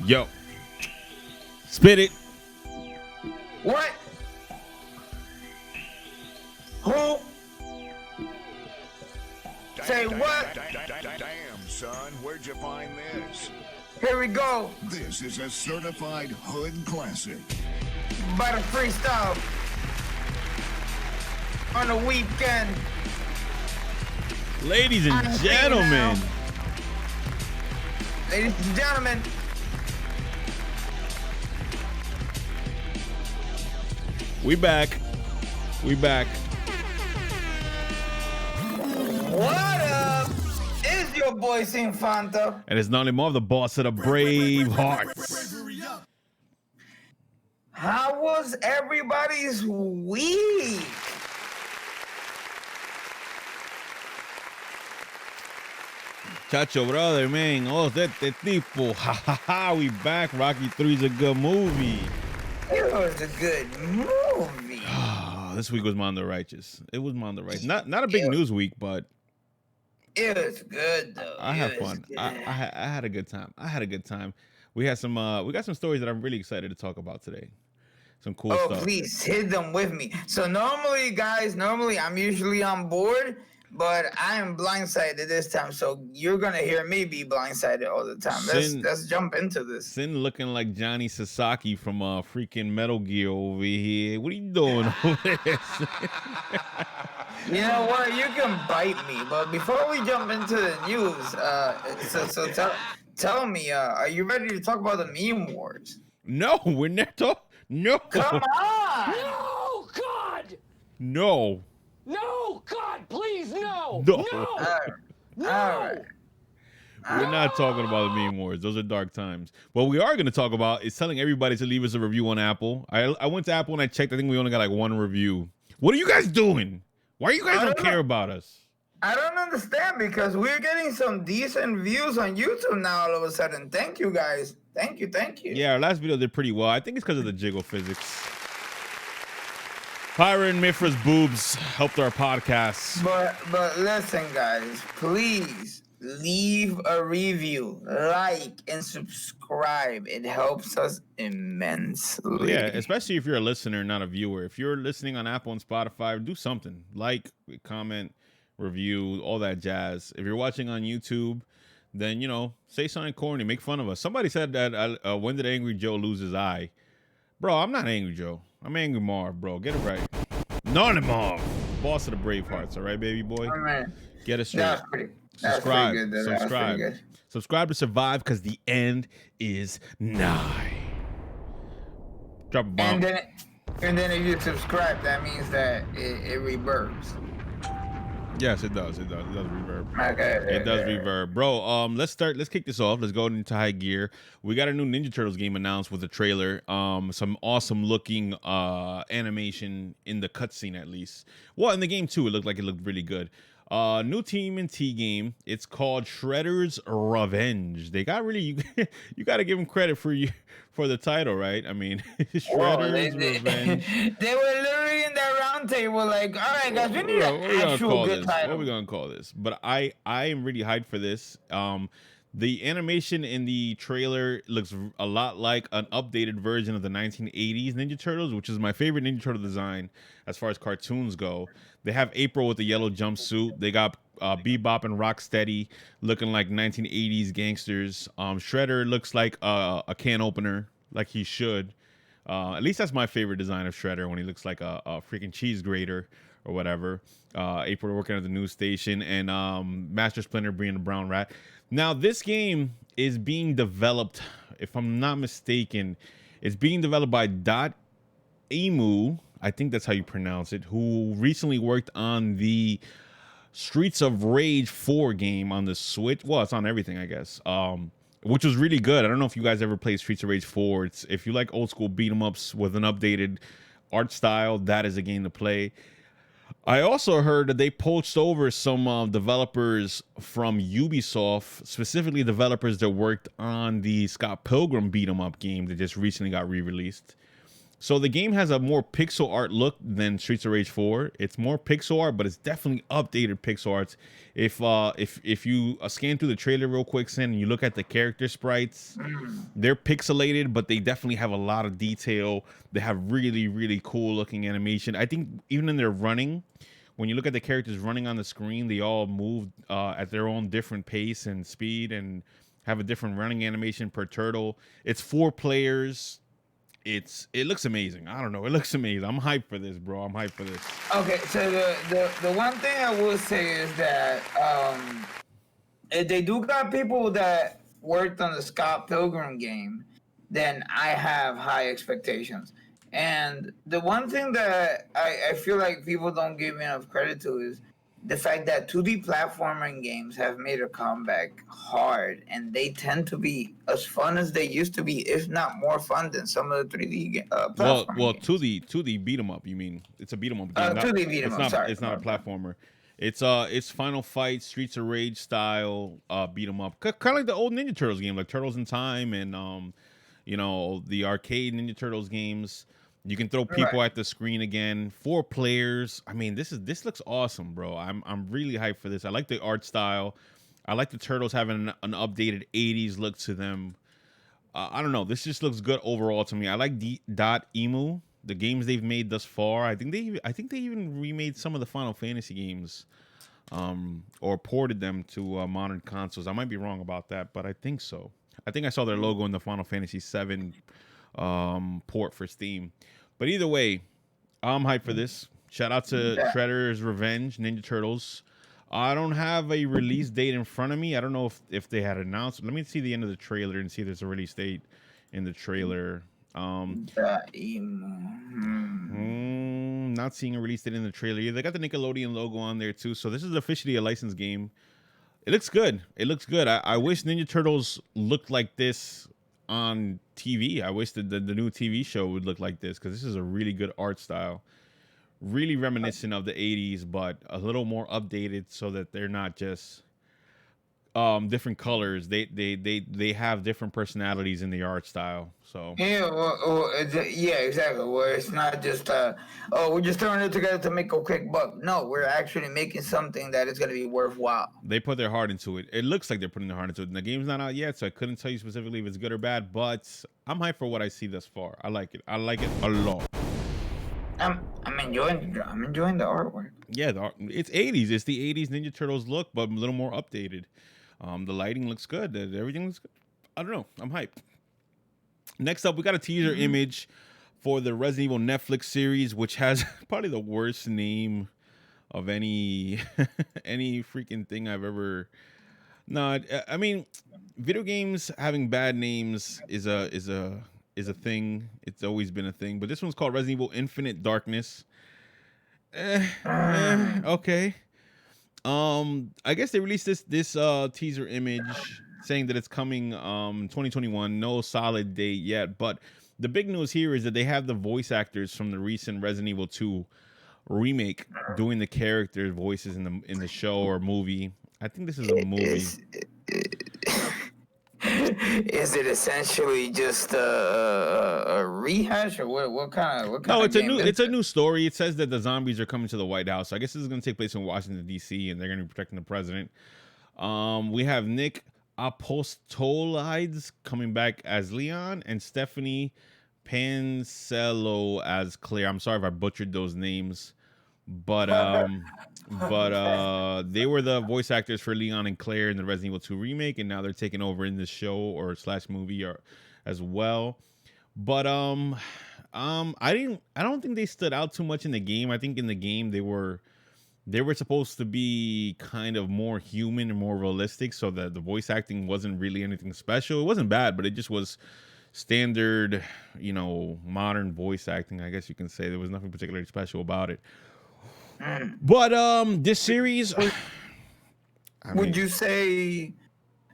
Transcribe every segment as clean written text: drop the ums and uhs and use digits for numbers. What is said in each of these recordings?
Yo. Spit it. What? Who? Say what? Damn, son, where'd you find this? Here we go. This is a certified hood classic. By the freestyle. On the weekend. Ladies and I'm gentlemen. Ladies and gentlemen. We back. We back. What up? It's your boy Sinfanta. And it's not anymore the boss of the Brave Hearts. How was everybody's week? Chacho, brother, man. Oh, este tipo. Ha ha ha. We back. Rocky 3's a good movie. It was a good movie. This week was Mondo Righteous. It was Mondo Righteous. Not a big news week, but it was good though. I had fun. I had a good time. We had we got some stories that I'm really excited to talk about today. Some cool stuff. Oh, please hit them with me. So normally, guys, I'm usually on board, but I am blindsided this time. So you're gonna hear me be blindsided all the time. Let's jump into this. Sin looking like Johnny Sasaki from freaking Metal Gear over here. What are you doing over there? You know what? You can bite me, but before we jump into the news, tell me, are you ready to talk about the meme wars? No, we're not talking. No. Come on. No, God. No. No, God, please, no. No. No. All right. We're not talking about the meme wars. Those are dark times. What we are going to talk about is telling everybody to leave us a review on Apple. I went to Apple and I checked. I think we only got like one review. What are you guys doing? Why you guys don't care about us? I don't understand because we're getting some decent views on YouTube now all of a sudden. Thank you, guys. Thank you. Yeah, our last video did pretty well. I think it's because of the jiggle physics. Pyra and Mifra's boobs helped our podcast. But listen, guys, please leave a review, like, and subscribe. It helps us immensely. Yeah, especially if you're a listener, not a viewer. If you're listening on Apple and Spotify, do something. Like, comment, review, all that jazz. If you're watching on YouTube, then, say something corny. Make fun of us. Somebody said that, when did Angry Joe lose his eye? Bro, I'm not Angry Joe. I'm Angry Marv, bro. Get it right. None of Marv. Boss of the Brave Hearts, all right, baby boy? All right. Get it straight. Subscribe. Subscribe to survive because the end is nigh. Drop a bomb. And then if you subscribe, that means that it reverbs. Yes, it does. It does reverb. Okay. It does reverb. Bro, let's kick this off. Let's go into high gear. We got a new Ninja Turtles game announced with a trailer. Some awesome looking animation in the cutscene at least. Well, in the game too, it looked really good. New team in T game. It's called Shredder's Revenge. They got you got to give them credit for the title, right? I mean, Shredder's Revenge. They were literally in that round table like, all right, guys, we need an actual good title. What are we gonna call this? But I am really hyped for this. The animation in the trailer looks a lot like an updated version of the 1980s Ninja Turtles, which is my favorite Ninja Turtle design as far as cartoons go. They have April with the yellow jumpsuit. They got Bebop and Rocksteady looking like 1980s gangsters. Shredder looks like a can opener, like he should. At least that's my favorite design of Shredder, when he looks like a freaking cheese grater or whatever. April working at the news station, and Master Splinter being a brown rat. Now, this game is being developed, if I'm not mistaken, it's being developed by Emu, I think that's how you pronounce it, who recently worked on the Streets of Rage 4 game on the Switch. Well, it's on everything, I guess, which was really good. I don't know if you guys ever played Streets of Rage 4. If you like old school beat 'em ups with an updated art style, that is a game to play. I also heard that they poached over some developers from Ubisoft, specifically developers that worked on the Scott Pilgrim beat 'em up game that just recently got re-released. So the game has a more pixel art look than Streets of Rage 4. It's more pixel art, but it's definitely updated pixel arts. If you scan through the trailer real quick, Sin, and you look at the character sprites, they're pixelated, but they definitely have a lot of detail. They have really, really cool looking animation. I think even in their running, when you look at the characters running on the screen, they all move at their own different pace and speed and have a different running animation per turtle. It's 4 players. It looks amazing. I don't know. It looks amazing. I'm hyped for this, bro. I'm hyped for this. Okay, so the one thing I will say is that if they do got people that worked on the Scott Pilgrim game, then I have high expectations. And the one thing that I feel like people don't give enough credit to is the fact that 2D platforming games have made a comeback hard, and they tend to be as fun as they used to be, if not more fun than some of the 3D platforming games. 2D beat 'em up. You mean it's a beat 'em up game? 2D beat 'em up. Sorry, it's not a platformer. It's Final Fight, Streets of Rage style beat 'em up, kind of like the old Ninja Turtles game, like Turtles in Time and the arcade Ninja Turtles games. You can throw people at the screen again. 4 players. I mean, this looks awesome, bro. I'm really hyped for this. I like the art style. I like the turtles having an updated 80s look to them. I don't know. This just looks good overall to me. I like Emu, the games they've made thus far. I think they even remade some of the Final Fantasy games, or ported them to modern consoles. I might be wrong about that, but I think so. I think I saw their logo in the Final Fantasy 7 port for Steam. But either way, I'm hyped for this. Shout out to Shredder's Revenge, Ninja Turtles. I don't have a release date in front of me. I don't know if they had announced. Let me see the end of the trailer and see if there's a release date in the trailer. Not seeing a release date in the trailer. They got the Nickelodeon logo on there too. So this is officially a licensed game. It looks good. It looks good. I wish Ninja Turtles looked like this on TV. I wish that the new TV show would look like this, because this is a really good art style, really reminiscent of the 80s, but a little more updated so that they're not just different colors. They have different personalities in the art style. So yeah, exactly. Where it's not just we're just throwing it together to make a quick buck. No, we're actually making something that is going to be worthwhile. They put their heart into it. It looks like they're putting their heart into it. And the game's not out yet, so I couldn't tell you specifically if it's good or bad, but I'm hyped for what I see thus far. I like it. I like it a lot. I'm enjoying the artwork. Yeah, it's 80s. It's the 80s Ninja Turtles look, but a little more updated. The lighting looks good. Everything looks good. I don't know. I'm hyped. Next up, we got a teaser image for the Resident Evil Netflix series, which has probably the worst name of any any freaking thing I've ever. No, I mean, video games having bad names is a thing. It's always been a thing. But this one's called Resident Evil Infinite Darkness. Okay. I guess they released this teaser image saying that it's coming 2021. No solid date yet, but the big news here is that they have the voice actors from the recent Resident Evil 2 remake doing the character voices in the show or movie. I think this is a movie. Is it essentially just a rehash, or what kind of? No, it's a new story. It says that the zombies are coming to the White House. So I guess this is going to take place in Washington D.C. and they're going to be protecting the president. We have Nick Apostolides coming back as Leon and Stephanie Pancello as Claire. I'm sorry if I butchered those names, but they were the voice actors for Leon and Claire in the Resident Evil 2 remake, and now they're taking over in this show or / movie as well. But I don't think they stood out too much in the game. I think in the game they were supposed to be kind of more human and more realistic, so that the voice acting wasn't really anything special. It wasn't bad, but it just was standard, modern voice acting, I guess you can say. There was nothing particularly special about it. But this series, would you say,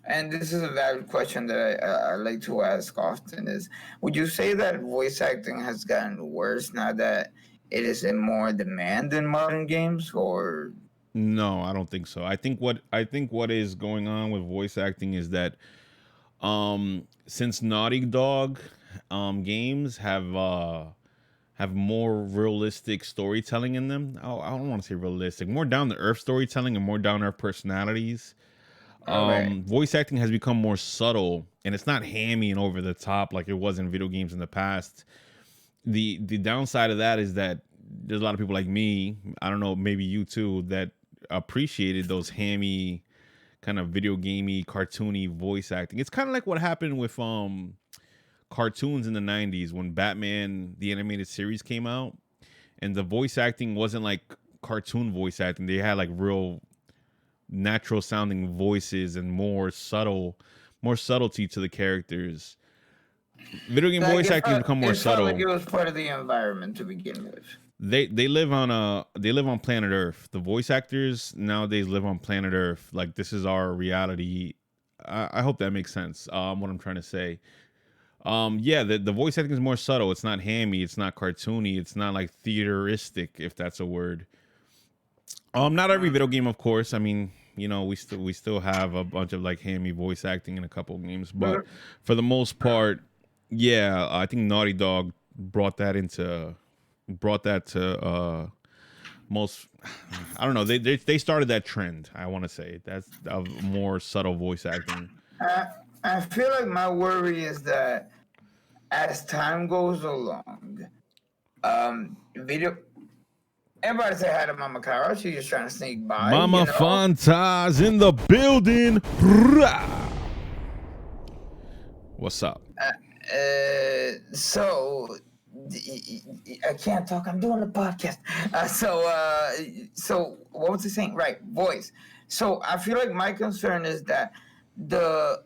and this is a valid question that I like to ask often, is would you say that voice acting has gotten worse now that it is in more demand in modern games? Or no, I don't think so. I think what is going on with voice acting is that since Naughty Dog games have have more realistic storytelling in them. I don't want to say realistic, more down to earth storytelling and more down to earth personalities. Okay. Voice acting has become more subtle, and it's not hammy and over the top like it was in video games in the past. The downside of that is that there's a lot of people like me, I don't know, maybe you too, that appreciated those hammy kind of video gamey cartoony voice acting. It's kind of like what happened with cartoons in the 90s when Batman the animated series came out, and the voice acting wasn't like cartoon voice acting. They had like real natural sounding voices and more subtlety to the characters. Video game voice acting has become more It felt like subtle. it was part of the environment to begin with. They live on planet Earth. The voice actors nowadays live on planet Earth. Like, this is our reality. I hope that makes sense. What I'm trying to say. Yeah, the voice acting is more subtle. It's not hammy. It's not cartoony. It's not like theateristic, if that's a word. Not every video game, of course. I mean, we still have a bunch of like hammy voice acting in a couple of games, but for the most part, yeah, I think Naughty Dog brought that to most. I don't know. They started that trend. I want to say that's of more subtle voice acting. I feel like my worry is that as time goes along, video. Everybody say hi to Mama Cara. She's just trying to sneak by. Mama Fanta's in the building. What's up? So I can't talk. I'm doing a podcast. So what was I saying? Right, voice. So I feel like my concern is that the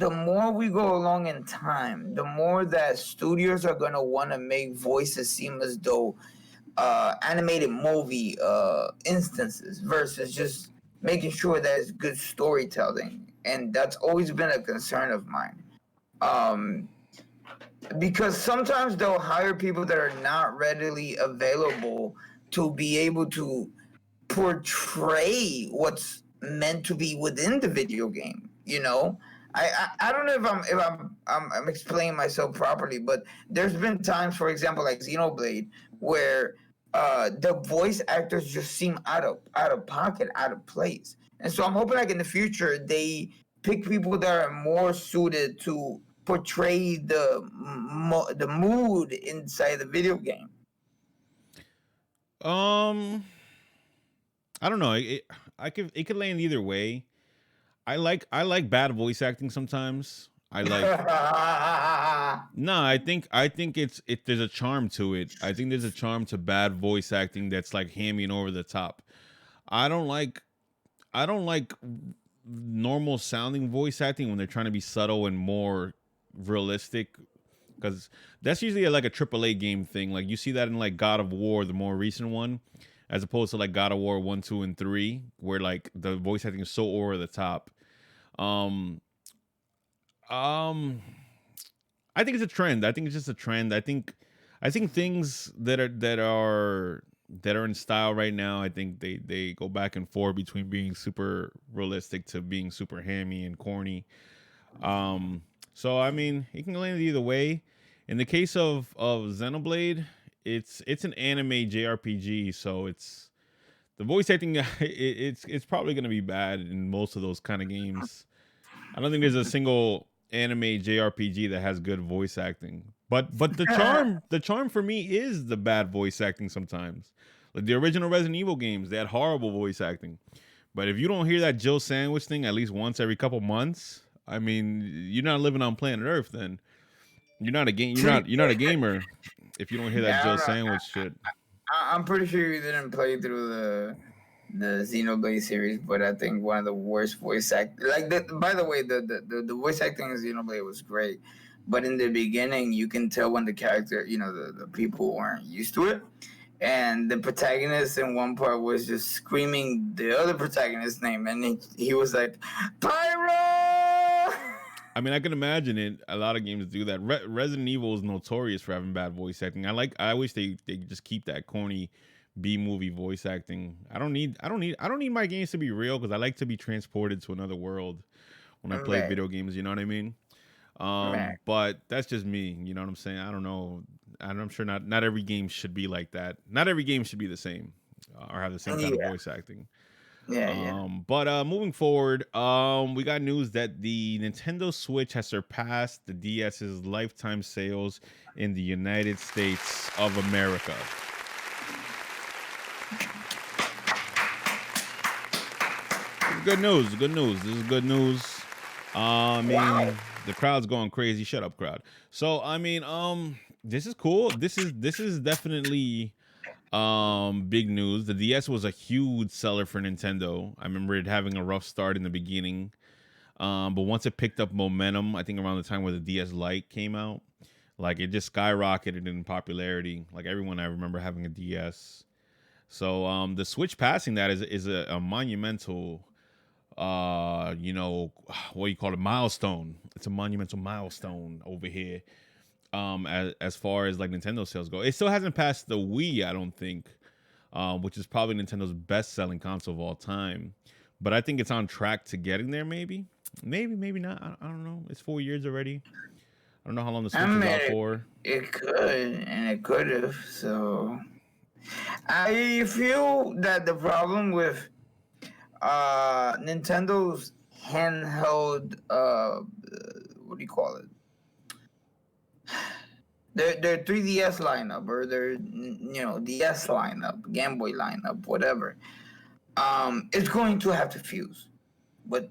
more we go along in time, the more that studios are gonna want to make voices seem as though animated movie instances versus just making sure that it's good storytelling, and that's always been a concern of mine. Because sometimes they'll hire people that are not readily available to be able to portray what's meant to be within the video game. I don't know if I'm explaining myself properly, but there's been times, for example, like Xenoblade, where the voice actors just seem out of pocket, out of place. And so I'm hoping like in the future they pick people that are more suited to portray the mood inside the video game. I don't know. It could land either way. I like bad voice acting sometimes. I like No, I think there's a charm to it. I think there's a charm to bad voice acting that's like hammy and over the top. I don't like normal sounding voice acting when they're trying to be subtle and more realistic, because that's usually like a AAA game thing. Like you see that in like God of War, the more recent one, as opposed to like God of War 1, 2, and 3, where like the voice acting is so over the top. I think it's a trend. I think it's just a trend. I think things that are in style right now, I think they go back and forth between being super realistic to being super hammy and corny. So I mean, it can land either way. In the case of Xenoblade, it's an anime JRPG, so it's the voice acting. It's probably gonna be bad in most of those kind of games. I don't think there's a single anime JRPG that has good voice acting. But the charm for me is the bad voice acting sometimes. Like the original Resident Evil games, they had horrible voice acting. But if you don't hear that Jill Sandwich thing at least once every couple months, I mean, you're not living on planet Earth then. You're not a gamer if you don't hear that Jill Sandwich shit. I'm pretty sure you didn't play through the Xenoblade series, but I think one of the worst voice act. By the way, the voice acting in Xenoblade was great, but in the beginning, you can tell when the character, the people weren't used to it, and the protagonist in one part was just screaming the other protagonist's name, and he was like, "Pyro!" I mean, I can imagine it. A lot of games do that. Resident Evil is notorious for having bad voice acting. I wish they just keep that corny B-movie voice acting. I don't need my games to be real, because I like to be transported to another world when I play video games. You know what I mean? Right. But that's just me. You know what I'm saying? I don't know. I'm sure not every game should be like that. Not every game should be the same or have the same kind of Yeah. voice acting. Yeah. But moving forward, we got news that the Nintendo Switch has surpassed the DS's lifetime sales in the United States of America. Good news. Good news. This is good news. I Wow. mean, the crowd's going crazy. Shut up, crowd. So I mean, this is cool. This is definitely big news. The DS was a huge seller for Nintendo. I remember it having a rough start in the beginning. But once it picked up momentum, I think around the time where the DS Lite came out, like it just skyrocketed in popularity. Like everyone I remember having a DS. So the Switch passing that is a monumental what do you call it, milestone. It's a monumental milestone over here. As far as like Nintendo sales go, it still hasn't passed the Wii, I don't think, which is probably Nintendo's best selling console of all time. But I think it's on track to getting there. Maybe not. I don't know. It's 4 years already. I don't know how long the I Switch is mean, out for. it could, and it could have. So I feel that the problem with Nintendo's handheld, what do you call it? Their 3DS lineup or their DS lineup, Game Boy lineup, whatever. It's going to have to fuse with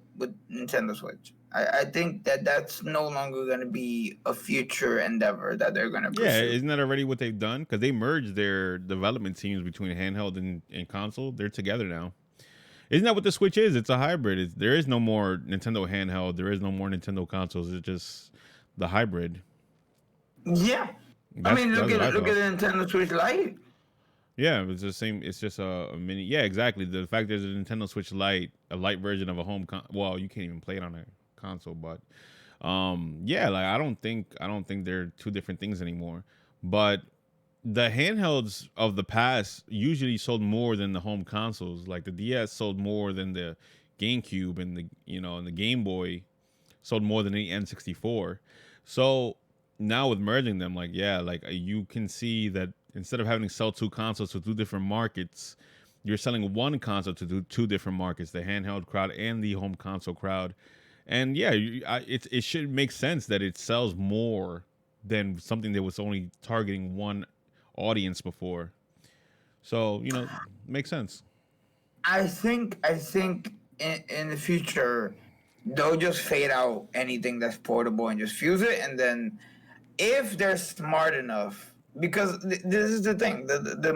Nintendo Switch. I think that's no longer going to be a future endeavor that they're going to Yeah, pursue. isn't that already what they've done? Because they merged their development teams between handheld and console. They're together now. Isn't that what the Switch is? It's a hybrid. There is no more Nintendo handheld. There is no more Nintendo consoles. It's just the hybrid. Yeah, I mean, That's what I look at thought. the Nintendo Switch Lite. Yeah, it's the same. It's just a mini. Yeah, exactly. The fact there's a Nintendo Switch Lite, a light version of a well, you can't even play it on a console, but yeah, like I don't think they're two different things anymore. But the handhelds of the past usually sold more than the home consoles. Like the DS sold more than the GameCube, and the Game Boy sold more than the N64. So now with merging them, like yeah, like you can see that instead of having to sell two consoles to two different markets, you're selling one console to do two different markets: the handheld crowd and the home console crowd. And yeah, it should make sense that it sells more than something that was only targeting one audience before. So makes sense. I think in the future they'll just fade out anything that's portable and just fuse it, and then if they're smart enough, because this is the thing, the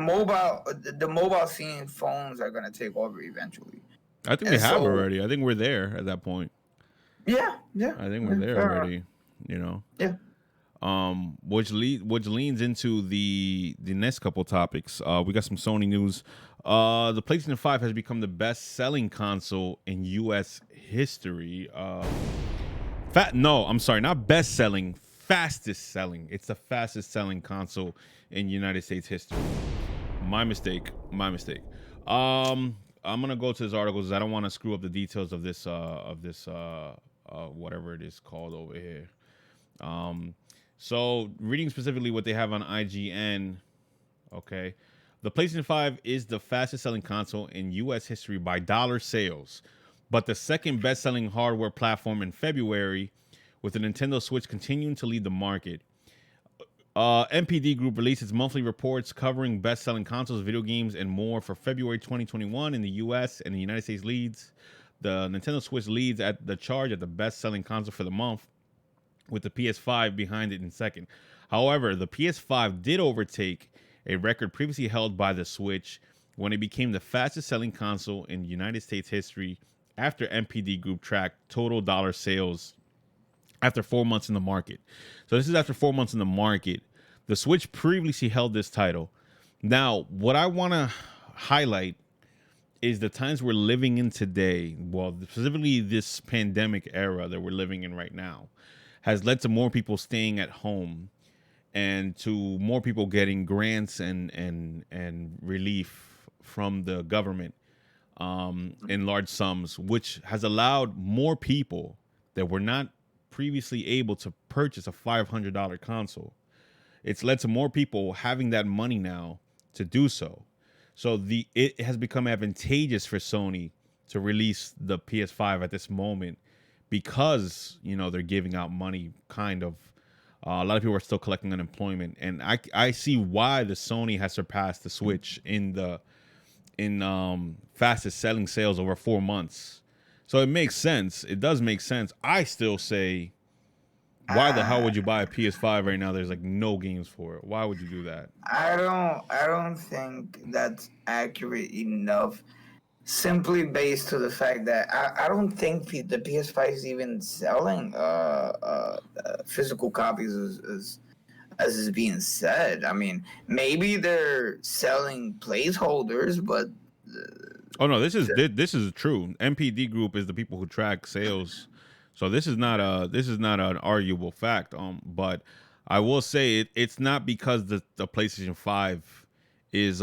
mobile scene phones are gonna take over eventually, I think they and have so already. I think we're there at that point. yeah, I think we're there fair enough. already. You know. Yeah. Which leans into the next couple topics. We got some Sony news. The PlayStation 5 has become the best-selling console in U.S. history. No, I'm sorry, not best-selling, fastest-selling. It's the fastest-selling console in United States history. My mistake. My mistake. I'm gonna go to this article because I don't want to screw up the details of this whatever it is called over here. So reading specifically what they have on IGN, okay, the PlayStation 5 is the fastest selling console in US history by dollar sales, but the second best selling hardware platform in February, with the Nintendo Switch continuing to lead the market. MPD Group released its monthly reports covering best selling consoles, video games, and more for February 2021 in the US, and the United States leads. The Nintendo Switch leads at the charge at the best selling console for the month, with the PS5 behind it in second. However, the PS5 did overtake a record previously held by the Switch when it became the fastest selling console in United States history after MPD Group tracked total dollar sales after 4 months in the market. So this is after 4 months in the market. The Switch previously held this title. Now, what I want to highlight is the times we're living in today. Well, specifically this pandemic era that we're living in right now has led to more people staying at home and to more people getting grants and relief from the government in large sums, which has allowed more people that were not previously able to purchase a $500 console. It's led to more people having that money now to do so. So it has become advantageous for Sony to release the PS5 at this moment because, you know, they're giving out money kind of. A lot of people are still collecting unemployment, and I see why the Sony has surpassed the Switch in fastest selling sales over 4 months. So it makes sense. It does make sense. I still say, why the hell would you buy a PS5 right now? There's like no games for it. Why would you do that? I don't think that's accurate enough. Simply based to the fact that I don't think the PS5 is even selling physical copies as is being said. I mean, maybe they're selling placeholders, but oh no, this is true. MPD Group is the people who track sales, so this is not an arguable fact. But I will say it's not because the PlayStation 5 is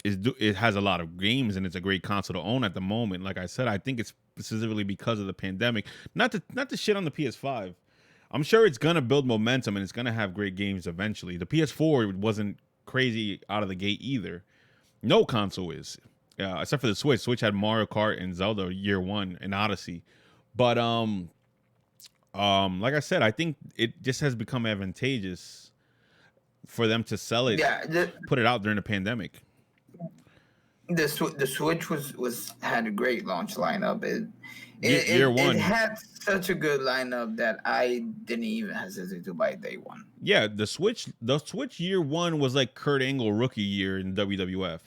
it has a lot of games and it's a great console to own at the moment. Like I said, I think it's specifically because of the pandemic. Not to shit on the PS5. I'm sure it's gonna build momentum and it's gonna have great games eventually. The PS4 wasn't crazy out of the gate either. No console is, except for the Switch. Switch had Mario Kart and Zelda Year One and Odyssey, but like I said, I think it just has become advantageous for them to sell it, put it out during the pandemic. The Switch had a great launch lineup. Year one. It had such a good lineup that I didn't even hesitate to buy day one. Yeah, the Switch Year One was like Kurt Angle rookie year in WWF.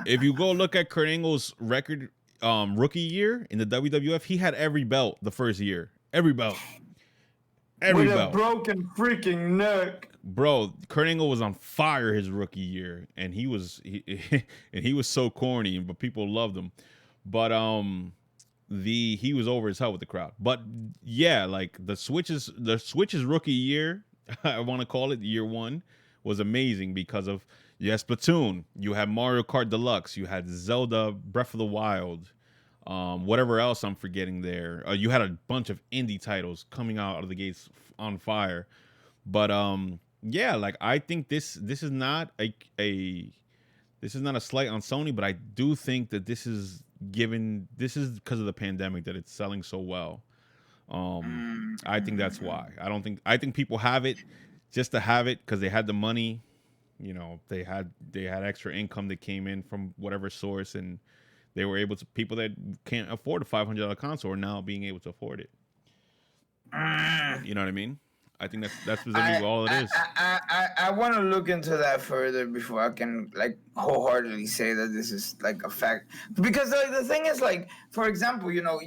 If you go look at Kurt Angle's record rookie year in the WWF, he had every belt the first year. Every belt. Every With belt. a broken freaking neck. Bro, Kurt Angle was on fire his rookie year, and he was so corny, but people loved him. But he was over his head with the crowd. But yeah, like the Switch's rookie year, I want to call it Year One, was amazing because of Splatoon. You had Mario Kart Deluxe. You had Zelda Breath of the Wild. Whatever else I'm forgetting there. You had a bunch of indie titles coming out of the gates on fire. But yeah, like I think this is not a slight on Sony, but I do think that this is because of the pandemic that it's selling so well. I think that's why. I think people have it just to have it because they had the money. You know, they had extra income that came in from whatever source, and they were able to. People that can't afford a $500 console are now being able to afford it. You know what I mean? I think that's specifically all it is. I want to look into that further before I can like wholeheartedly say that this is like a fact. Because like the thing is, like, for example, you know,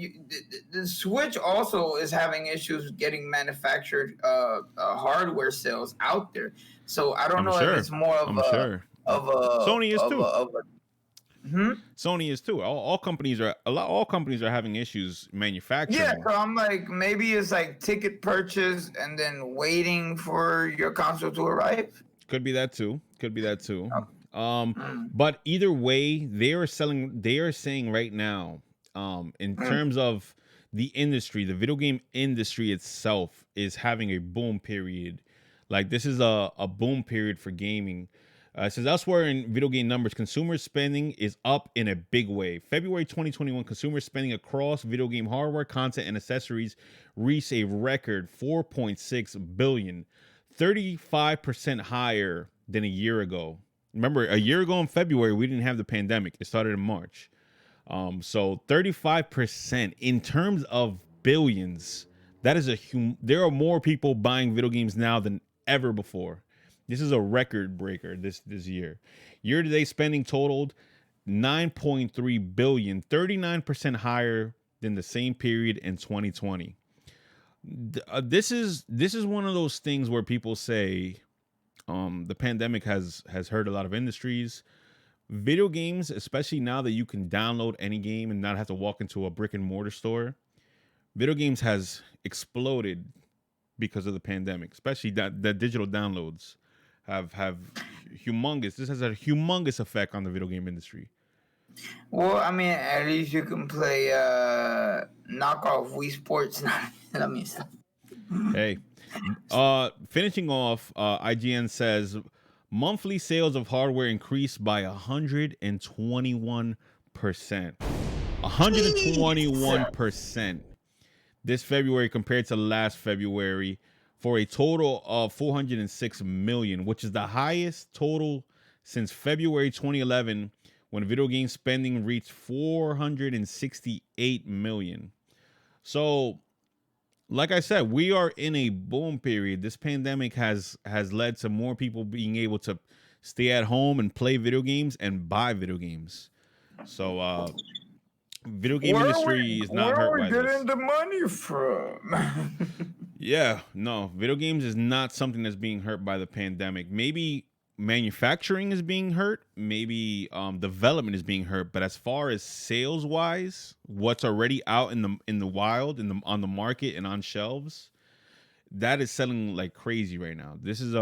the Switch also is having issues getting manufactured hardware sales out there. So I don't know if it's more of a Sony is too. Hmm? Sony is too. All companies are having issues manufacturing. Yeah, so I'm like, maybe it's like ticket purchase and then waiting for your console to arrive. Could be that too. But either way, they are saying right now, in terms of the industry, the video game industry itself is having a boom period. Like this is a boom period for gaming. It says elsewhere in video game numbers, consumer spending is up in a big way. February 2021, consumer spending across video game hardware, content, and accessories reached a record $4.6 billion, 35% higher than a year ago. Remember, a year ago in February, we didn't have the pandemic. It started in March. So 35% in terms of billions. That is there are more people buying video games now than ever before. This is a record breaker this year. Year-to-date spending totaled $9.3 billion, 39% higher than the same period in 2020. This is one of those things where people say the pandemic has hurt a lot of industries. Video games, especially now that you can download any game and not have to walk into a brick and mortar store, video games has exploded because of the pandemic, especially that digital downloads have humongous. This has a humongous effect on the video game industry. Well, I mean, at least you can play knockoff Wii Sports. Let me stop. Hey, finishing off, IGN says monthly sales of hardware increased by 121%. Jesus. 121% this February compared to last February, for a total of 406 million, which is the highest total since February 2011, when video game spending reached 468 million. So, like I said, we are in a boom period. This pandemic has led to more people being able to stay at home and play video games and buy video games. So video game industry is not Where hurt are we by getting this. the money from? Yeah, no, video games is not something that's being hurt by the pandemic. Maybe manufacturing is being hurt, maybe development is being hurt, but as far as sales wise, what's already out in the wild, on the market and on shelves, that is selling like crazy right now. This is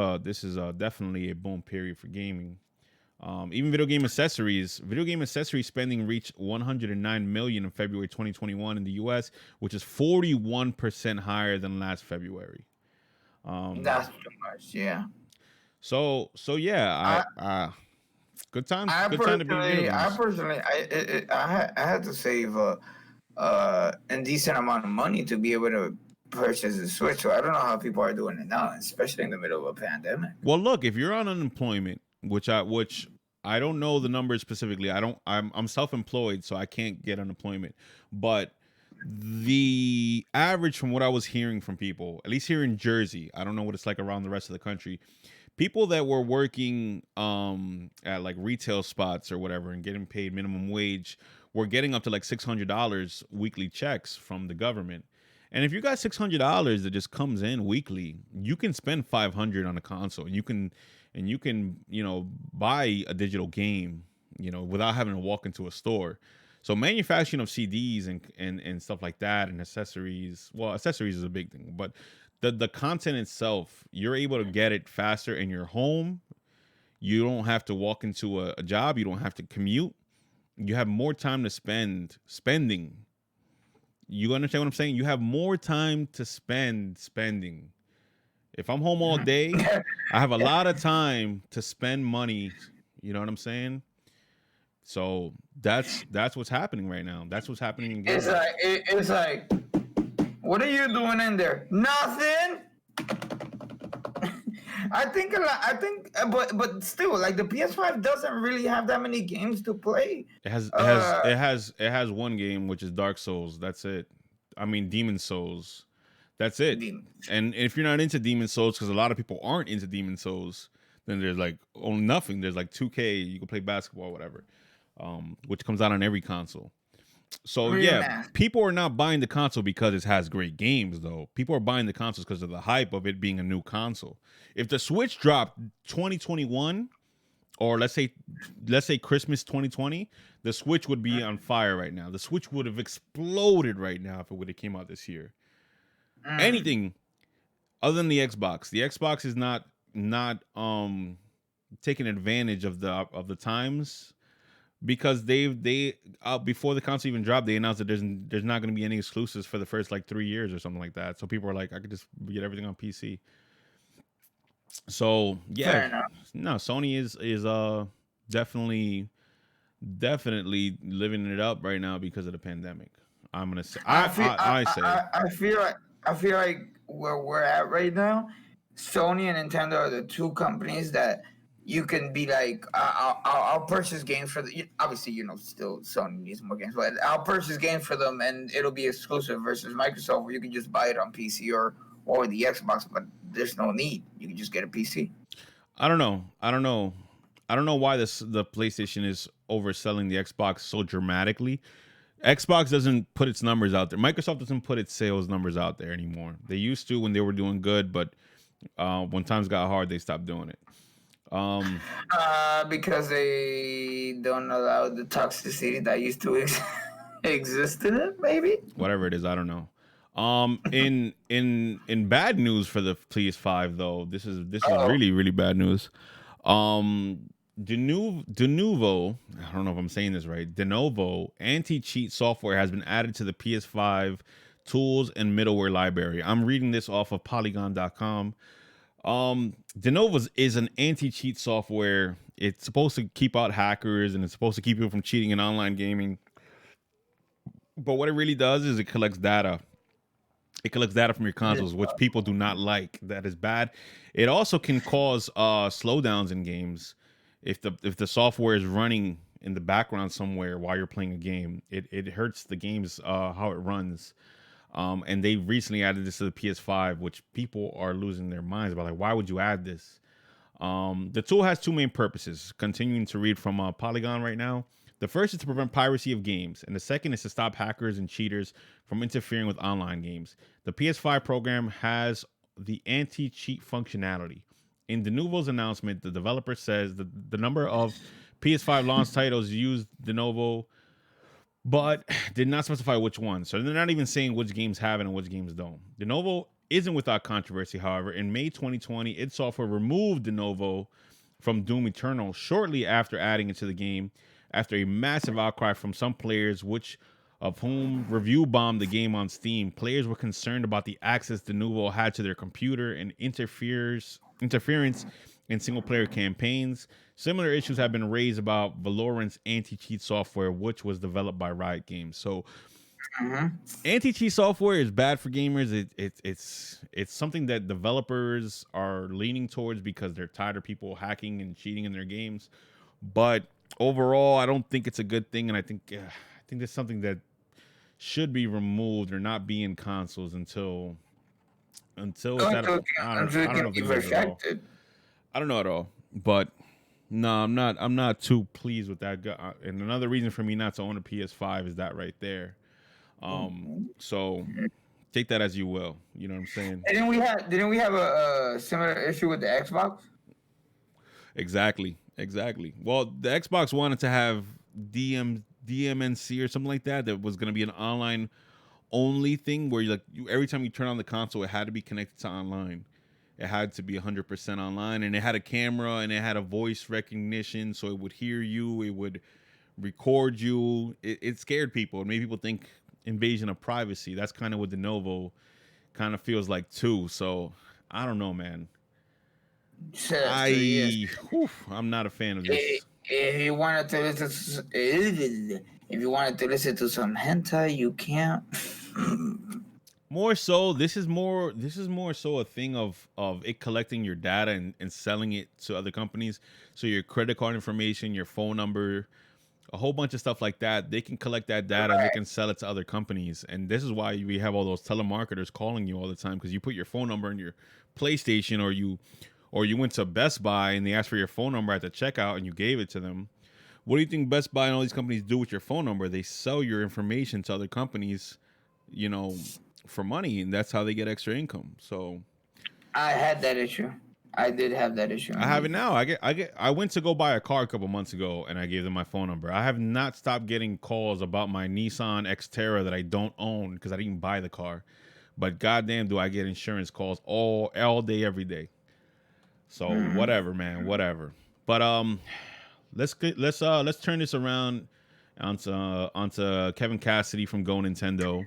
definitely a boom period for gaming. Even video game accessory spending reached 109 million in February 2021 in the US, which is 41% higher than last February. That's too much. Yeah. So yeah, good time to be in video games. I had to save a decent amount of money to be able to purchase a Switch. So I don't know how people are doing it now, especially in the middle of a pandemic. Well, look, if you're on unemployment, which I don't know the numbers specifically. I'm self-employed, so I can't get unemployment. But the average from what I was hearing from people, at least here in Jersey, I don't know what it's like around the rest of the country. People that were working at like retail spots or whatever and getting paid minimum wage were getting up to like $600 weekly checks from the government. And if you got $600 that just comes in weekly, you can spend 500 on a console, and you can buy a digital game, without having to walk into a store. So manufacturing of CDs and stuff like that, and accessories. Well, accessories is a big thing, but the content itself, you're able to get it faster in your home. You don't have to walk into a job. You don't have to commute. You have more time to spending. You understand what I'm saying? You have more time to spending. If I'm home all day, I have a lot of time to spend money. You know what I'm saying? So that's what's happening right now. That's what's happening in gaming. It's like, what are you doing in there? Nothing. I think a lot. But still, like the PS5 doesn't really have that many games to play. It has one game, which is Dark Souls. That's it. I mean, Demon Souls. That's it. And if you're not into Demon Souls, because a lot of people aren't into Demon Souls, then there's like nothing. There's like 2K. You can play basketball, whatever, which comes out on every console. So yeah, people are not buying the console because it has great games, though. People are buying the consoles because of the hype of it being a new console. If the Switch dropped 2021, or let's say Christmas 2020, the Switch would be on fire right now. The Switch would have exploded right now if it would have came out this year. Anything other than the Xbox. The Xbox is not taking advantage of the times, because they before the console even dropped, they announced that there's not going to be any exclusives for the first like 3 years or something like that. So people are like, I could just get everything on PC. So yeah, no, Sony is definitely living it up right now because of the pandemic. I'm gonna say I feel like where we're at right now, Sony and Nintendo are the two companies that you can be like, I'll purchase games for the. Obviously, still Sony needs more games, but I'll purchase games for them and it'll be exclusive. Versus Microsoft, where you can just buy it on PC or the Xbox, but there's no need. You can just get a PC. I don't know why the PlayStation is overselling the Xbox so dramatically. Xbox doesn't put its numbers out there. Microsoft doesn't put its sales numbers out there anymore. They used to when they were doing good, but when times got hard, they stopped doing it. Because they don't allow the toxicity that used to exist in it, maybe. Whatever it is, I don't know. In bad news for the PS5 though, this is really really bad news. Denuvo, I don't know if I'm saying this right. Denuvo Anti-Cheat software has been added to the PS5 tools and middleware library. I'm reading this off of Polygon.com. Denuvo is an anti-cheat software. It's supposed to keep out hackers and it's supposed to keep people from cheating in online gaming. But what it really does is it collects data. It collects data from your consoles, which people do not like. That is bad. It also can cause slowdowns in games if the software is running in the background somewhere while you're playing a game. It hurts the game's how it runs. And they recently added this to the PS5, which people are losing their minds about. Like, why would you add this? The tool has two main purposes. Continuing to read from Polygon right now. The first is to prevent piracy of games, and the second is to stop hackers and cheaters from interfering with online games. The PS5 program has the anti-cheat functionality. In Denuvo's announcement, the developer says that the number of PS5 launch titles used Denuvo, but did not specify which one. So they're not even saying which games have it and which games don't. Denuvo isn't without controversy, however. In May 2020, id Software removed Denuvo from Doom Eternal shortly after adding it to the game, after a massive outcry from some players, which of whom review bombed the game on Steam. Players were concerned about the access Denuvo had to their computer and interference in single-player campaigns. Similar issues have been raised about Valorant's anti-cheat software, which was developed by Riot Games. So, anti-cheat software is bad for gamers. It's something that developers are leaning towards because they're tired of people hacking and cheating in their games. But overall, I don't think it's a good thing, and I think it's something that should be removed or not be in consoles until it's at a, I don't know if it is at all. I don't know at all, but no, I'm not too pleased with that. And another reason for me not to own a PS5 is that right there. So take that as you will. You know what I'm saying? Didn't we have a similar issue with the Xbox? Exactly. Well, the Xbox wanted to have DMNC or something like that. That was going to be an online only thing where every time you turn on the console, it had to be connected to online. It had to be 100% online, and it had a camera and it had a voice recognition, so it would hear you, it would record you. It scared people. It made people think invasion of privacy. That's kind of what Denuvo kind of feels like too. So I don't know, man. I'm not a fan of this. If you wanted to listen to some hentai, you can't. More so, this is more so a thing of it collecting your data and selling it to other companies. So your credit card information, your phone number, a whole bunch of stuff like that. They can collect that data and they can sell it to other companies. And this is why we have all those telemarketers calling you all the time, because you put your phone number in your PlayStation, or you went to Best Buy and they asked for your phone number at the checkout and you gave it to them. What do you think Best Buy and all these companies do with your phone number? They sell your information to other companies, for money, and that's how they get extra income. So I had that issue. I did have that issue. I have it now. I went to go buy a car a couple months ago and I gave them my phone number. I have not stopped getting calls about my Nissan Xterra that I don't own because I didn't buy the car. But goddamn, do I get insurance calls all day, every day. So whatever, man, whatever. But let's turn this around onto Kevin Cassidy from Go Nintendo.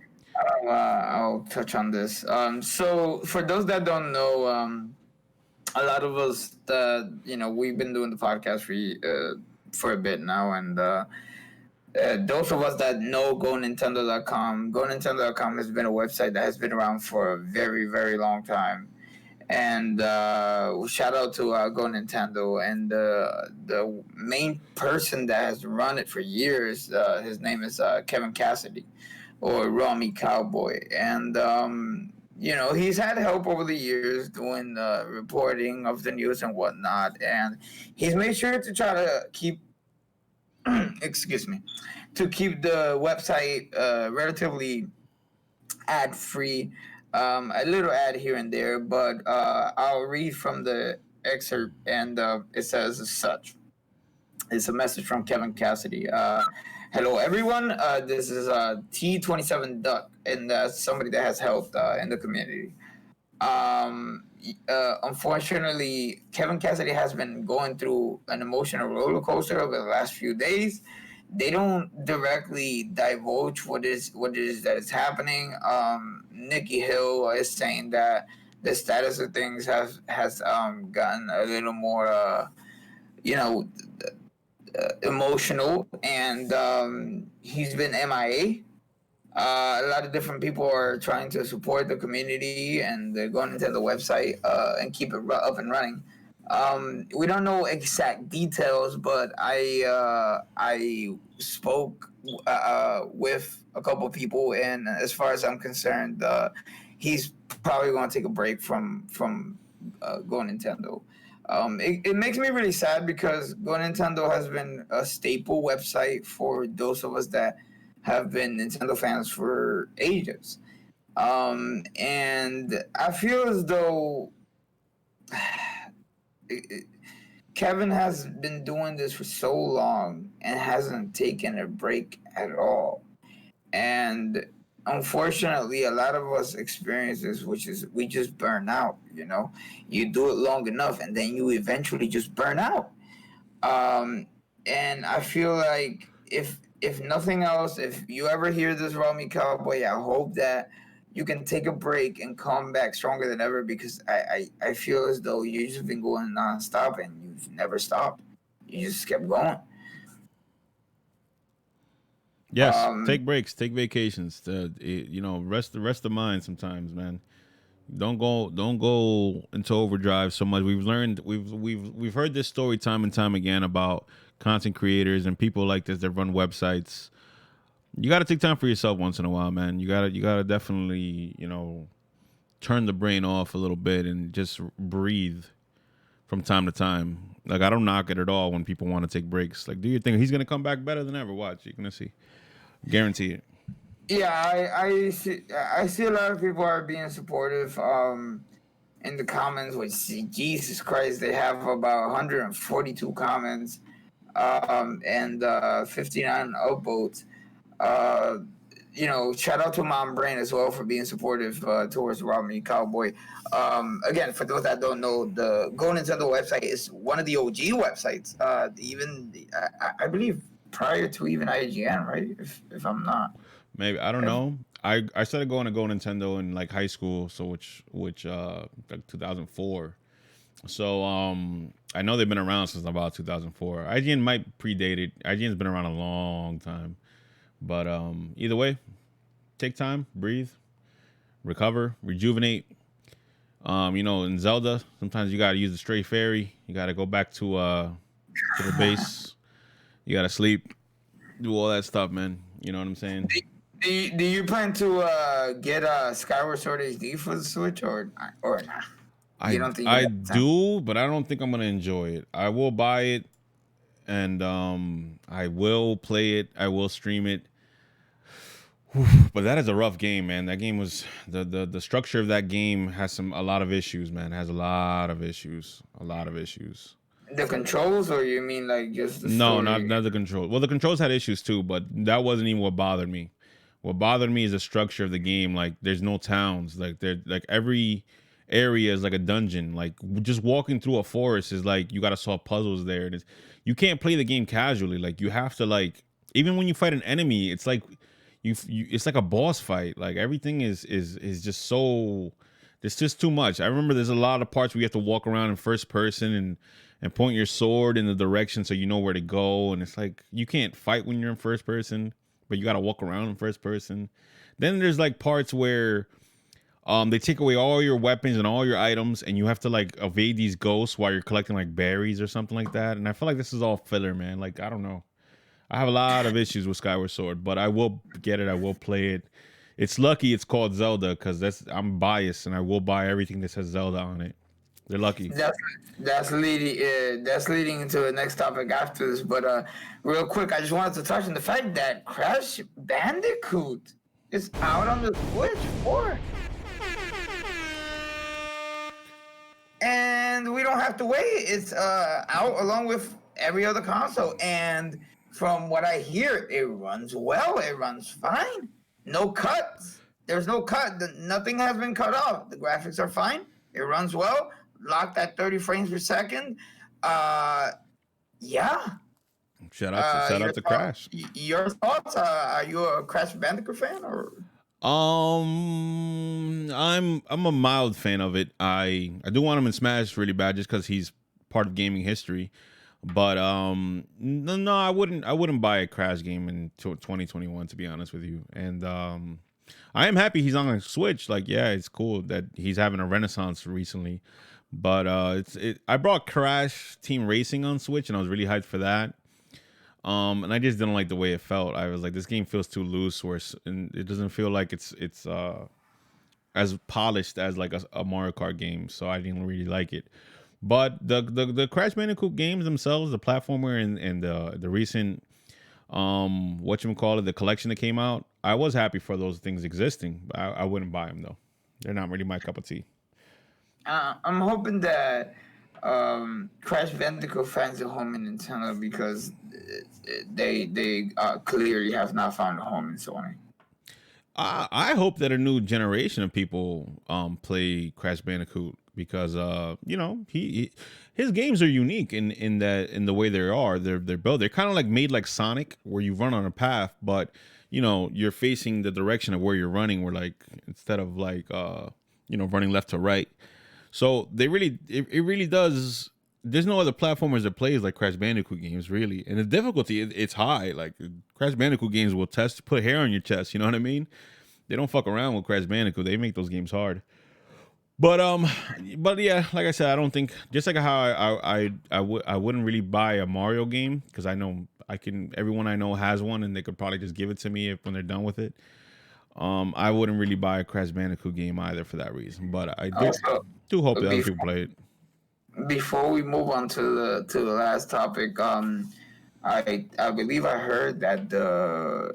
I'll touch on this. So for those that don't know, a lot of us that we've been doing the podcast for a bit now, and those of us that know GoNintendo.com, GoNintendo.com has been a website that has been around for a very, very long time. And shout out to Go Nintendo, and the main person that has run it for years. His name is Kevin Cassidy, or Rami Cowboy, and he's had help over the years doing reporting of the news and whatnot, and he's made sure to try to keep keep the website relatively ad free. A little ad here and there, but I'll read from the excerpt, and it says as such. It's a message from Kevin Cassidy. Hello, everyone. This is T27 Duck, and that's somebody that has helped in the community. Unfortunately, Kevin Cassidy has been going through an emotional roller coaster over the last few days. They don't directly divulge what it is that is happening. Nikki Hill is saying that the status of things has gotten a little more you know emotional, and he's been MIA. A lot of different people are trying to support the community, and they're going into the website and keep it up and running. We don't know exact details, but I spoke with a couple people, and as far as I'm concerned, he's probably going to take a break from Go Nintendo. It makes me really sad because Go Nintendo has been a staple website for those of us that have been Nintendo fans for ages. And I feel as though Kevin has been doing this for so long and hasn't taken a break at all. And unfortunately, a lot of us experience this, which is we just burn out. You do it long enough, and then you eventually just burn out. And I feel like if nothing else, if you ever hear this, Romy Cowboy, I hope that you can take a break and come back stronger than ever, because I feel as though you've just been going nonstop and you've never stopped. You just kept going. Yes, take breaks, take vacations. Rest the mind sometimes, man. Don't go into overdrive so much. We've heard this story time and time again about content creators and people like this that run websites. You got to take time for yourself once in a while, man. You gotta definitely turn the brain off a little bit and just breathe from time to time. Like, I don't knock it at all when people want to take breaks. Like, do your thing. He's gonna come back better than ever. Watch, you're gonna see. Guarantee it. Yeah, I see a lot of people are being supportive in the comments, which, Jesus Christ, they have about 142 comments and 59 upvotes. Shout out to Mom Brain as well for being supportive towards Romney Cowboy. Again, for those that don't know, the Go Nintendo website is one of the OG websites. I believe prior to even IGN, right? If I'm not. Maybe, I don't know. I started going to Go Nintendo in like high school, so which like 2004. So I know they've been around since about 2004. IGN might predate it. IGN's been around a long time. But either way, take time, breathe, recover, rejuvenate. In Zelda, sometimes you gotta use the stray fairy. You gotta go back to the base. You gotta sleep, do all that stuff, man. You know what I'm saying? Do you plan to get Skyward Sword HD for the Switch or not? You don't think I do, but I don't think I'm gonna enjoy it. I will buy it, and I will play it. I will stream it. But that is a rough game, man. That game was the structure of that game has a lot of issues, man. It has a lot of issues. The controls, or you mean like just the No, story? not the controls. Well, the controls had issues too, but that wasn't even what bothered me. What bothered me is the structure of the game. Like, there's no towns. Like, every area is like a dungeon. Like, just walking through a forest is like you got to solve puzzles there. And you can't play the game casually. Like, you have to, like, even when you fight an enemy, it's like it's like a boss fight. Like, everything is just so. It's just too much. I remember there's a lot of parts where you have to walk around in first person and point your sword in the direction so you know where to go. And it's like, you can't fight when you're in first person, but you got to walk around in first person. Then there's like parts where they take away all your weapons and all your items, and you have to like evade these ghosts while you're collecting like berries or something like that. And I feel like this is all filler, man. Like, I don't know. I have a lot of issues with Skyward Sword, but I will get it. I will play it. It's lucky it's called Zelda, because I'm biased and I will buy everything that says Zelda on it. They're lucky. That's leading into the next topic after this. But real quick, I just wanted to touch on the fact that Crash Bandicoot is out on the Switch 4. And we don't have to wait. It's out along with every other console. And from what I hear, it runs well. It runs fine. No cuts. There's no cut. Nothing has been cut off. The graphics are fine. It runs well. Locked at 30 frames per second. Yeah. Shout out to Crash. Your thoughts? Are you a Crash Bandicoot fan or? I'm a mild fan of it. I do want him in Smash really bad just because he's part of gaming history. But no, I wouldn't buy a Crash game in 2021 to be honest with you. And I am happy he's on a Switch. Like, yeah, it's cool that he's having a renaissance recently. But I brought Crash Team Racing on Switch and I was really hyped for that. And I just didn't like the way it felt. I was like, this game feels too loose, and it doesn't feel like it's as polished as like a Mario Kart game. So I didn't really like it. But the Crash Bandicoot games themselves, the platformer and the recent the collection that came out, I was happy for those things existing. But I wouldn't buy them though. They're not really my cup of tea. I'm hoping that Crash Bandicoot finds a home in Nintendo because they clearly have not found a home in Sony. I hope that a new generation of people play Crash Bandicoot because his games are unique in the way they are. They're built. They're kind of like made like Sonic, where you run on a path, but you're facing the direction of where you're running. Where like instead of like running left to right. So it really does. There's no other platformers that plays like Crash Bandicoot games really, and the difficulty it's high. Like Crash Bandicoot games will put hair on your chest. You know what I mean? They don't fuck around with Crash Bandicoot. They make those games hard. But yeah, like I said, I don't think just like how I wouldn't really buy a Mario game because I know everyone I know has one and they could probably just give it to me when they're done with it. I wouldn't really buy a Crash Bandicoot game either for that reason. But I do hope that other people play it. Before we move on to the last topic, I believe I heard that the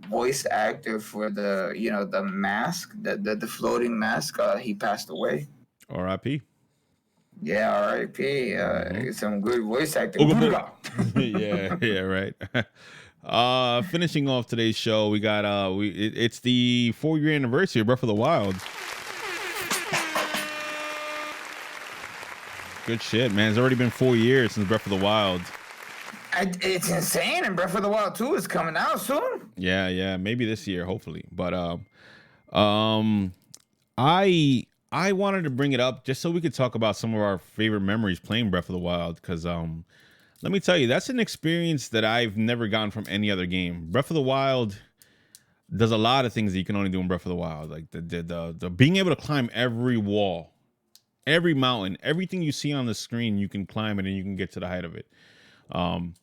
voice actor for the mask, the floating mask, he passed away. R.I.P. Yeah, R.I.P. Some good voice acting. yeah, right. Finishing off today's show, we got it's the 4-year anniversary of Breath of the Wild. Good shit, man. It's already been 4 years since Breath of the Wild. It's insane, and Breath of the Wild 2 is coming out soon. Yeah, maybe this year, hopefully. But I wanted to bring it up just so we could talk about some of our favorite memories playing Breath of the Wild, because let me tell you, that's an experience that I've never gotten from any other game. Breath of the Wild does a lot of things that you can only do in Breath of the Wild, like the being able to climb every wall, every mountain, everything you see on the screen, you can climb it and you can get to the height of it.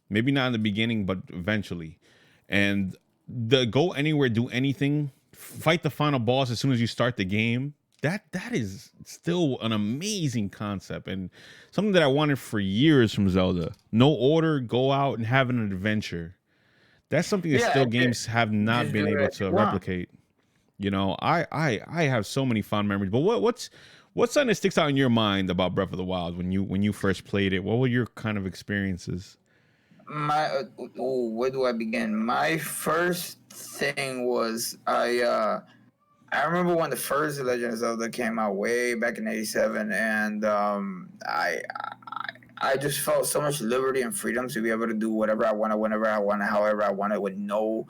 Maybe not in the beginning, but eventually. And the go anywhere, do anything, fight the final boss as soon as you start the game. That is still an amazing concept and something that I wanted for years from Zelda. No order, go out and have an adventure. That's something that games have not been able to replicate. I have so many fond memories. But what's something that sticks out in your mind about Breath of the Wild when you first played it? What were your kind of experiences? Where do I begin? My first thing was I remember when the first Legend of Zelda came out way back in '87, and I just felt so much liberty and freedom to be able to do whatever I wanted, whenever I wanted, however I wanted, with no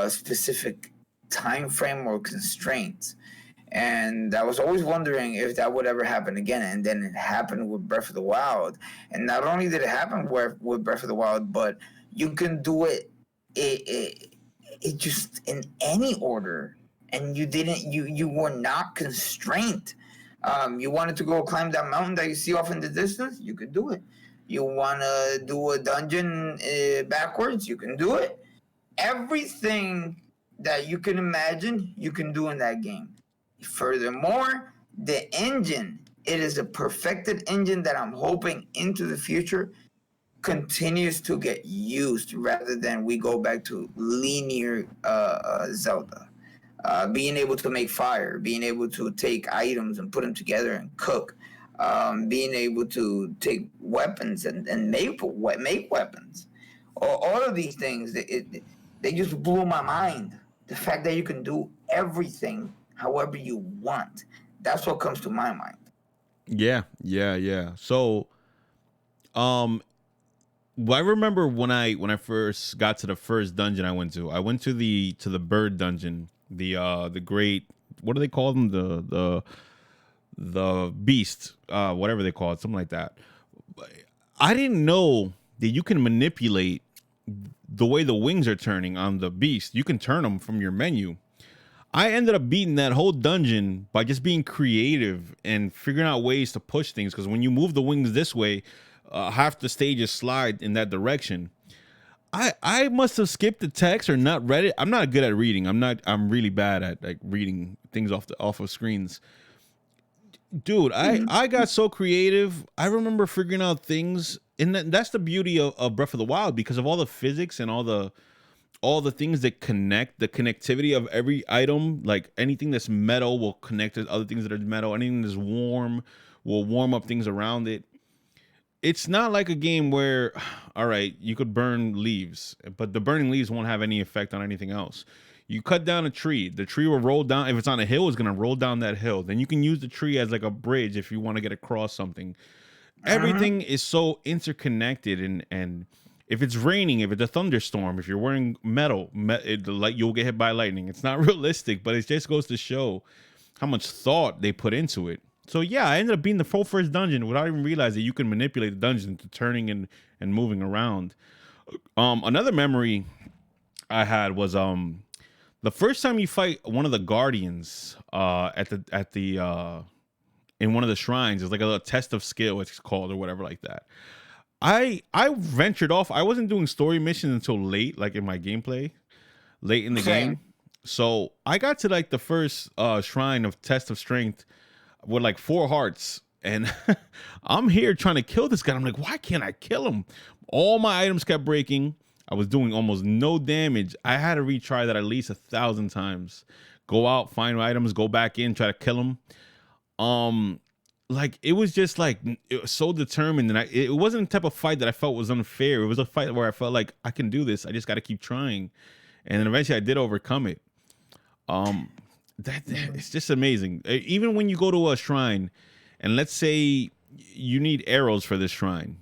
specific time frame or constraints. And I was always wondering if that would ever happen again. And then it happened with Breath of the Wild. And not only did it happen with Breath of the Wild, but you can do it just in any order. And you were not constrained. You wanted to go climb that mountain that you see off in the distance, you could do it. You want to do a dungeon backwards, you can do it. Everything that you can imagine, you can do in that game. Furthermore, the engine, it is a perfected engine that I'm hoping into the future continues to get used rather than we go back to linear Zelda. Being able to make fire, being able to take items and put them together and cook, being able to take weapons and make weapons. All of these things, they just blew my mind. The fact that you can do everything however you want. That's what comes to my mind. Yeah. So, um, well, I remember when I first got to the first dungeon I went to. I went to the bird dungeon, the great, what do they call them? The beast, whatever they call it, something like that. I didn't know that you can manipulate the way the wings are turning on the beast. You can turn them from your menu. I ended up beating that whole dungeon by just being creative and figuring out ways to push things. Because when you move the wings this way, half the stages slide in that direction. I must have skipped the text or not read it. I'm not good at reading. I'm really bad at like reading things off of screens. Dude, I got so creative. I remember figuring out things, and that's the beauty of Breath of the Wild, because of all the physics and all the things that connect, the connectivity of every item. Like anything that's metal will connect to other things that are metal. Anything that's warm will warm up things around it. It's not like a game where, all right, you could burn leaves, but the burning leaves won't have any effect on anything else. You cut down a tree, the tree will roll down. If it's on a hill, it's gonna roll down that hill. Then you can use the tree as like a bridge if you want to get across something. Everything is so interconnected, and if it's raining, if it's a thunderstorm, if you're wearing metal, like you'll get hit by lightning. It's not realistic, but it just goes to show how much thought they put into it. So yeah, I ended up being the full first dungeon without even realizing that you can manipulate the dungeon to turning and moving around. Another memory I had was the first time you fight one of the guardians at the in one of the shrines. It's like a little test of skill, it's called, or whatever like that. I ventured off. I wasn't doing story missions until late, like in my gameplay, late in the game. So I got to like the first shrine of test of strength with like 4 hearts, and I'm here trying to kill this guy. I'm like, why can't I kill him? All my items kept breaking. I was doing almost no damage. I had to retry that at least 1,000 times. Go out, find items, go back in, try to kill him. Like it was just like, it was so determined, and it wasn't the type of fight that I felt was unfair. It was a fight where I felt like I can do this. I just got to keep trying, and then eventually I did overcome it. That it's just amazing. Even when you go to a shrine, and let's say you need arrows for this shrine,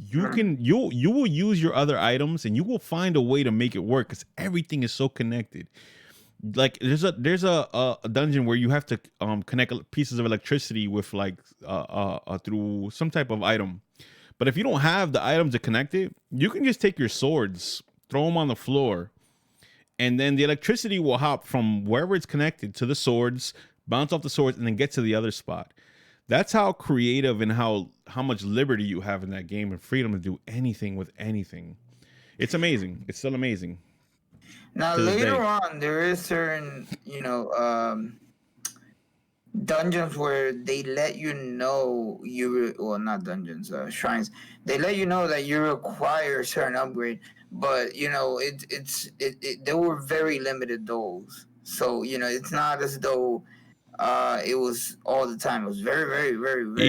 you will use your other items, and you will find a way to make it work, because everything is so connected. Like there's a dungeon where you have to connect pieces of electricity with like through some type of item. But if you don't have the items to connect it, you can just take your swords, throw them on the floor, and then the electricity will hop from wherever it's connected to the swords, bounce off the swords, and then get to the other spot. That's how creative and how much liberty you have in that game, and freedom to do anything with anything. It's amazing. It's still amazing. Now later on, there is certain, dungeons where they let you know not dungeons, shrines. They let you know that you require a certain upgrade, but they were very limited those. So it's not as though it was all the time. It was very, very, very, very.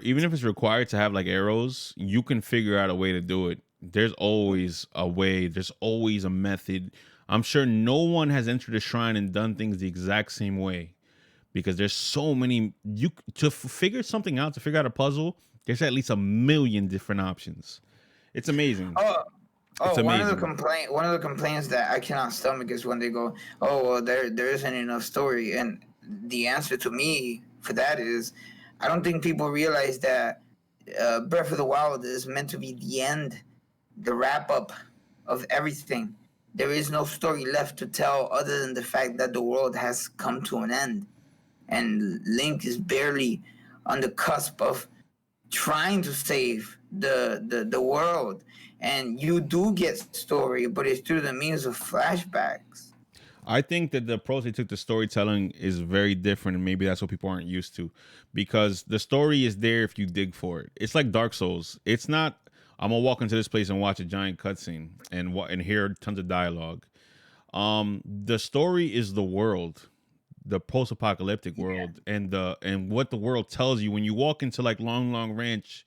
Even if it's required to have like arrows, you can figure out a way to do it. There's always a way. There's always a method. I'm sure no one has entered a shrine and done things the exact same way, because there's so many. To figure something out, to figure out a puzzle, there's at least 1,000,000 different options. It's amazing. It's amazing. One of the complaints that I cannot stomach is when they go, "Oh, well, there isn't enough story," and the answer to me for that is, I don't think people realize that Breath of the Wild is meant to be the end, the wrap up of everything. There is no story left to tell other than the fact that the world has come to an end, and Link is barely on the cusp of trying to save the world. And you do get story, but it's through the means of flashbacks. I think that the approach they took to storytelling is very different, and maybe that's what people aren't used to, because the story is there if you dig for it. It's like Dark Souls. It's not, I'm gonna walk into this place and watch a giant cutscene and hear tons of dialogue. The story is the world, the post-apocalyptic world, and what the world tells you when you walk into like Long Ranch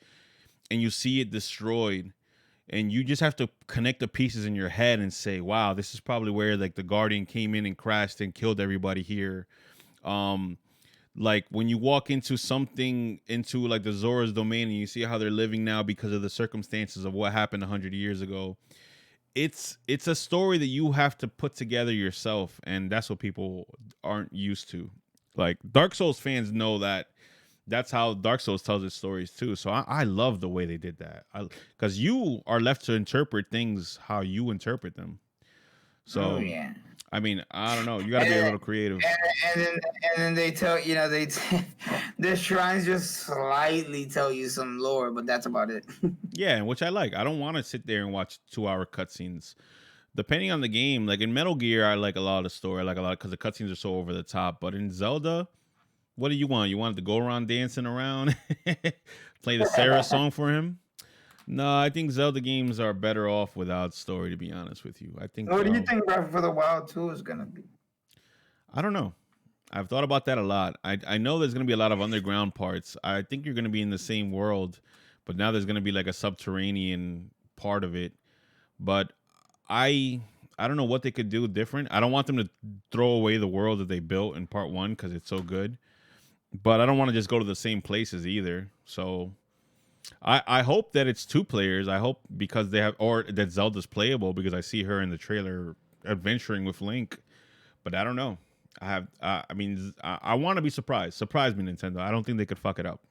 and you see it destroyed. and you just have to connect the pieces in your head and say, wow, this is probably where like the Guardian came in and crashed and killed everybody here. Like when you walk into something, into like the Zora's domain, and you see how they're living now because of the circumstances of what happened 100 years ago. It's a story that you have to put together yourself, and that's what people aren't used to. Like Dark Souls fans know that that's how Dark Souls tells its stories too. So I love the way they did that, because you are left to interpret things how you interpret them. So yeah. I mean, I don't know. You got to be a little creative. And then they tell the shrines just slightly tell you some lore, but that's about it. Yeah, and which I like. I don't want to sit there and watch 2-hour cutscenes. Depending on the game, like in Metal Gear, I like a lot of the story. I like a lot because the cutscenes are so over the top. But in Zelda, what do you want? You want to go around dancing around, play the Sarah song for him? No, I think Zelda games are better off without story, to be honest with you. I think. What do you think Breath of the Wild 2 is gonna be? I don't know. I've thought about that a lot. I know there's gonna be a lot of underground parts. I think you're gonna be in the same world, but now there's gonna be like a subterranean part of it. But I don't know what they could do different. I don't want them to throw away the world that they built in part 1 because it's so good. But I don't want to just go to the same places either. So I hope that it's 2 players. I hope because they have, or that Zelda's playable, because I see her in the trailer adventuring with Link. But I don't know. I want to be surprised. Surprise me, Nintendo. I don't think they could fuck it up.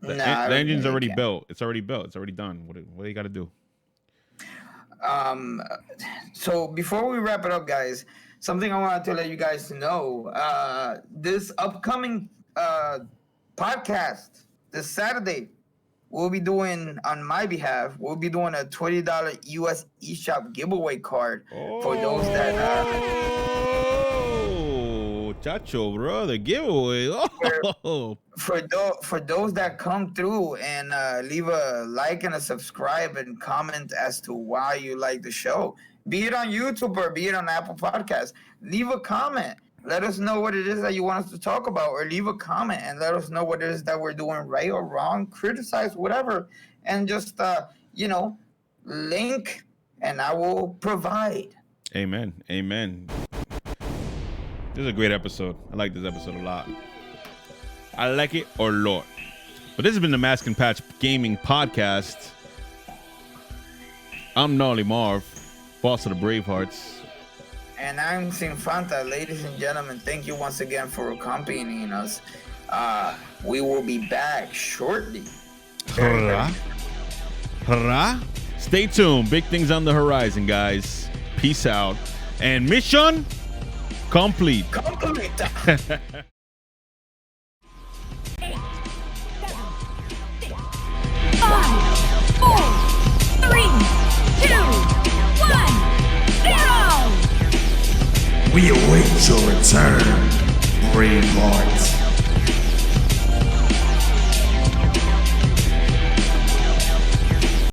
The engine's already built. It's already built. It's already done. What do you got to do? So before we wrap it up, guys, something I wanted to let you guys know. This upcoming podcast this Saturday, we'll be doing, on my behalf, we'll be doing a $20 US eShop giveaway card for those that Chacho, bro, the giveaway. For those that come through and leave a like and a subscribe and comment as to why you like the show, be it on YouTube or be it on Apple Podcasts, leave a comment. Let us know what it is that you want us to talk about, or leave a comment and let us know what it is that we're doing right or wrong, criticize, whatever, and just, link, and I will provide. Amen. Amen. This is a great episode. I like this episode a lot. I like it a lot. But this has been the Mask and Patch Gaming Podcast. I'm Gnarly Marv, boss of the Bravehearts. And I'm Sinfanta. Ladies and gentlemen, thank you once again for accompanying us. We will be back shortly. Hurrah. Stay tuned. Big things on the horizon, guys. Peace out. And mission complete. 5, 4, 3, 2, 1, 0! We await your return, Bravehearts.